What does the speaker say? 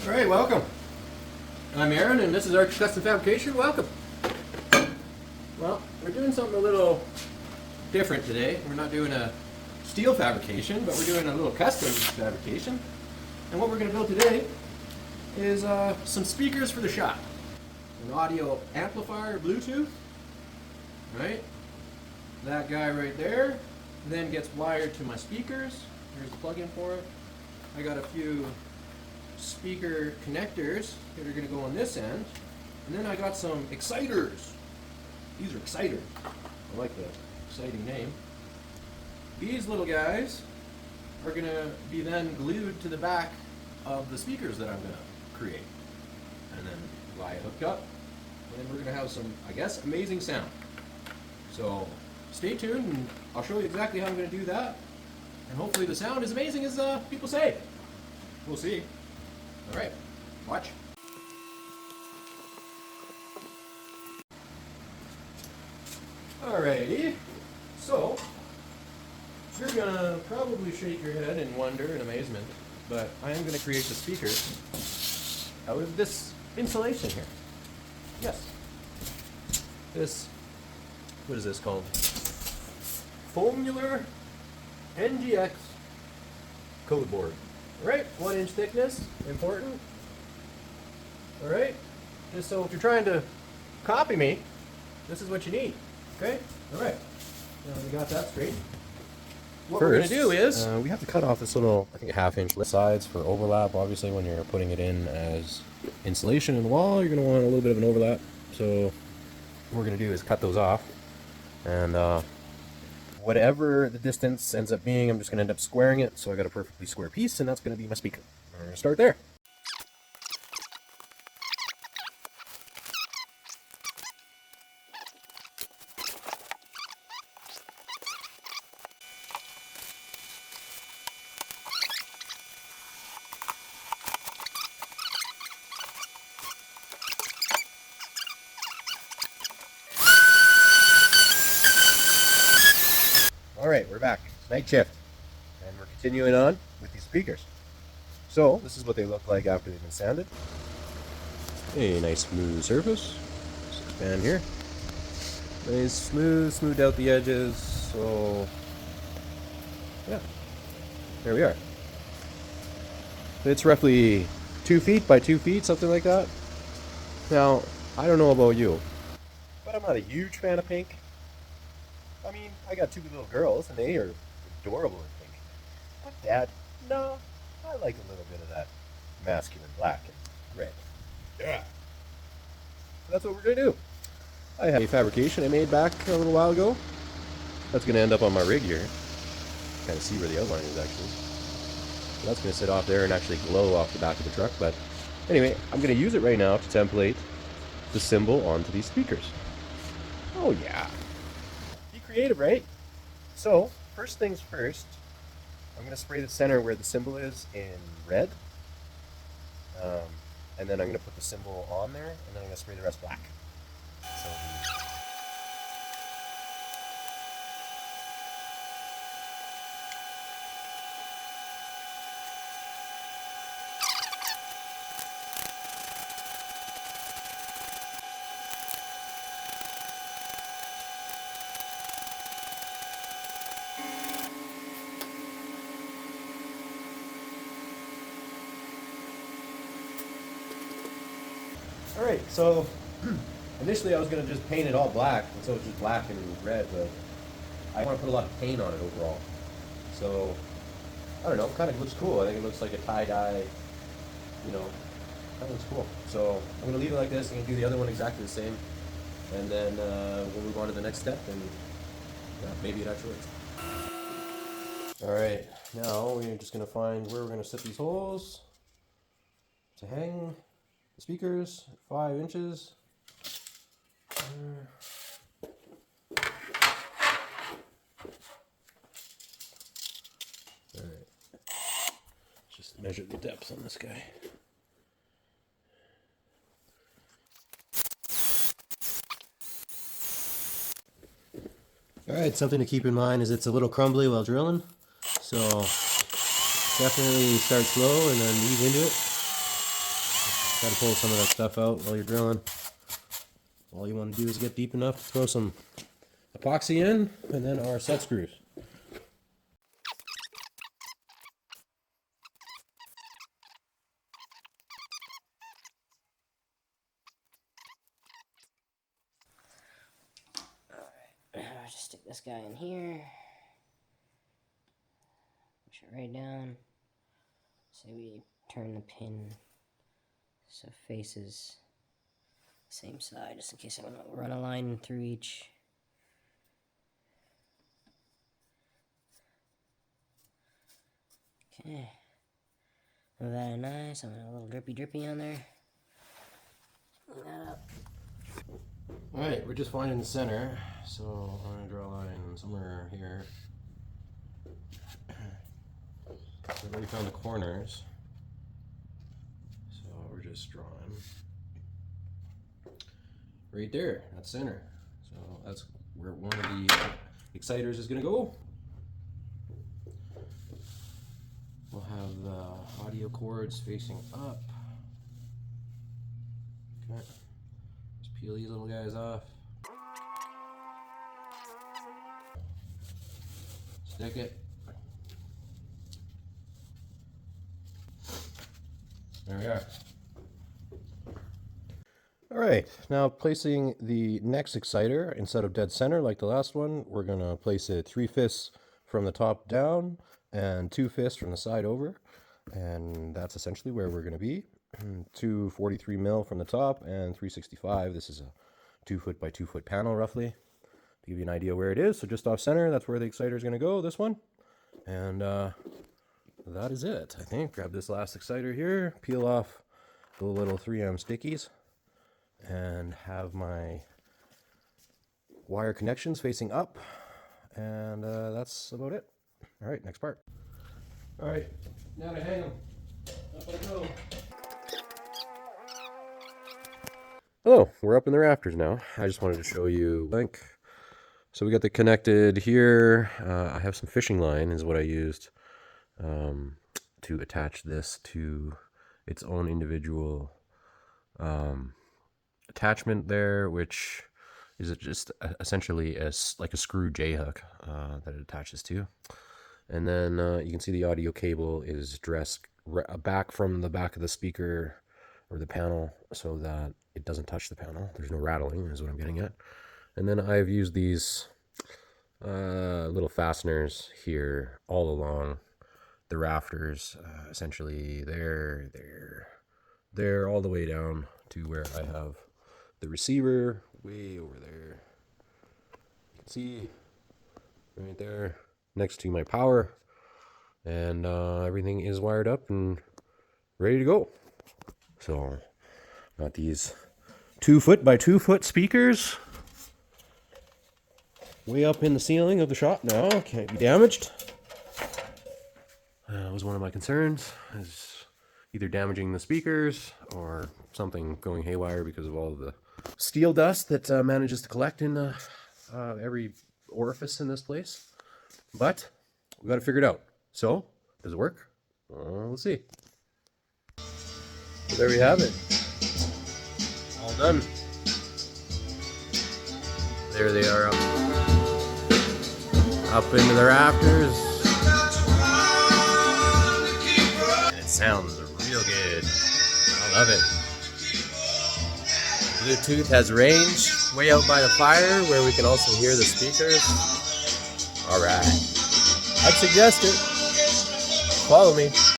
All right, welcome. I'm Aaron, and this is Arch Custom Fabrication. Welcome. Well, we're doing something a little different today. We're not doing a steel fabrication, but we're doing a little custom fabrication. And what we're going to build today is some speakers for the shop. An audio amplifier, Bluetooth, right? That guy right there then gets wired to my speakers. Here's the plug-in for it. I got a few speaker connectors that are going to go on this end, and then I got some exciters. These are exciters. I like the exciting name. These little guys are going to be then glued to the back of the speakers that I'm going to create, and then wire hooked up, and then we're going to have some, I guess, amazing sound. So stay tuned, and I'll show you exactly how I'm going to do that, and hopefully the sound is amazing as people say. We'll see. All right, watch. Alrighty, so you're gonna probably shake your head in wonder and amazement, but I am gonna create the speakers out of this insulation here. Yes, this, what is this called? Foamular NGX code board. Alright, 1 inch thickness, important. Alright, just so if you're trying to copy me, this is what you need. Okay? Alright, now we got that straight. What we're going to do is we have to cut off this little, I think, 1/2 inch sides for overlap. Obviously, when you're putting it in as insulation in the wall, you're going to want a little bit of an overlap. So what we're going to do is cut those off. And whatever the distance ends up being, I'm just going to end up squaring it. So I got a perfectly square piece, and that's going to be my speaker. We're going to start there. Alright, we're back. Night shift. And we're continuing on with these speakers. So, this is what they look like after they've been sanded. A nice smooth surface. Just expand here. Nice smooth out the edges. So, yeah. There we are. It's roughly 2 feet by 2 feet, something like that. Now, I don't know about you, but I'm not a huge fan of pink. I mean, I got 2 little girls, and they are adorable in pink. But Dad, no, I like a little bit of that masculine black and red. Yeah. So that's what we're going to do. I have a fabrication I made back a little while ago. That's going to end up on my rig here. Kind of see where the outline is, actually. So that's going to sit off there and actually glow off the back of the truck. But anyway, I'm going to use it right now to template the symbol onto these speakers. Oh, yeah. Creative, right? So, first things first, I'm going to spray the center where the symbol is in red. And then I'm going to put the symbol on there, and then I'm going to spray the rest black. So, alright, so initially I was going to just paint it all black, and so it's just black and red, but I want to put a lot of paint on it overall. So, I don't know, it kind of looks cool. I think it looks like a tie-dye, you know, that looks cool. So, I'm going to leave it like this. I'm going to do the other one exactly the same, and then we'll move on to the next step, and yeah, maybe it actually works. Alright, now we're just going to find where we're going to set these holes to hang the speakers, 5 inches. Alright, just measure the depth on this guy. Alright, something to keep in mind is it's a little crumbly while drilling, so definitely start slow and then ease into it. Try to pull some of that stuff out while you're drilling. All you want to do is get deep enough to throw some epoxy in, and then our set screws. Alright, just stick this guy in here. Push it right down. Say we turn the pin so it faces the same side, just in case I want to run a line through each. Okay. Very nice. I'm gonna have a little drippy on there. Clean that up. Alright, we're just finding the center, so I'm going to draw a line somewhere here. We've already found the corners, so we're just drawing right there, that's center. So that's where one of the exciters is going to go. We'll have the audio cords facing up. Okay. Just peel these little guys off. Stick it. There we are. Alright, now placing the next exciter, instead of dead center like the last one, we're going to place it 3/5 from the top down and 2/5 from the side over. And that's essentially where we're going to be. 243 mil from the top and 365. This is a 2 foot by 2 foot panel roughly, to give you an idea where it is. So just off center, that's where the exciter is going to go, this one. And that is it, I think. Grab this last exciter here, peel off the little 3M stickies, and have my wire connections facing up. And that's about it. All right, next part. All right, now to hang them. Up I go. Hello, we're up in the rafters now. I just wanted to show you link. So we got the connected here. I have some fishing line is what I used to attach this to its own individual attachment there, which is just essentially like a screw J-hook that it attaches to. And then you can see the audio cable is dressed back from the back of the speaker or the panel so that it doesn't touch the panel. There's no rattling is what I'm getting at. And then I've used these little fasteners here all along the rafters, essentially there, all the way down to where I have the receiver way over there. You can see right there next to my power, and everything is wired up and ready to go. So got these 2 foot by 2 foot speakers way up in the ceiling of the shop now, can't be damaged. That was one of my concerns, is either damaging the speakers or something going haywire because of all of the steel dust that manages to collect in every orifice in this place. But we got to figure it out. So, does it work? We'll see. So there we have it. All done. There they are up into the rafters. And it sounds real good. I love it. Bluetooth has range way out by the fire where we can also hear the speakers. Alright. I'd suggest it. Follow me.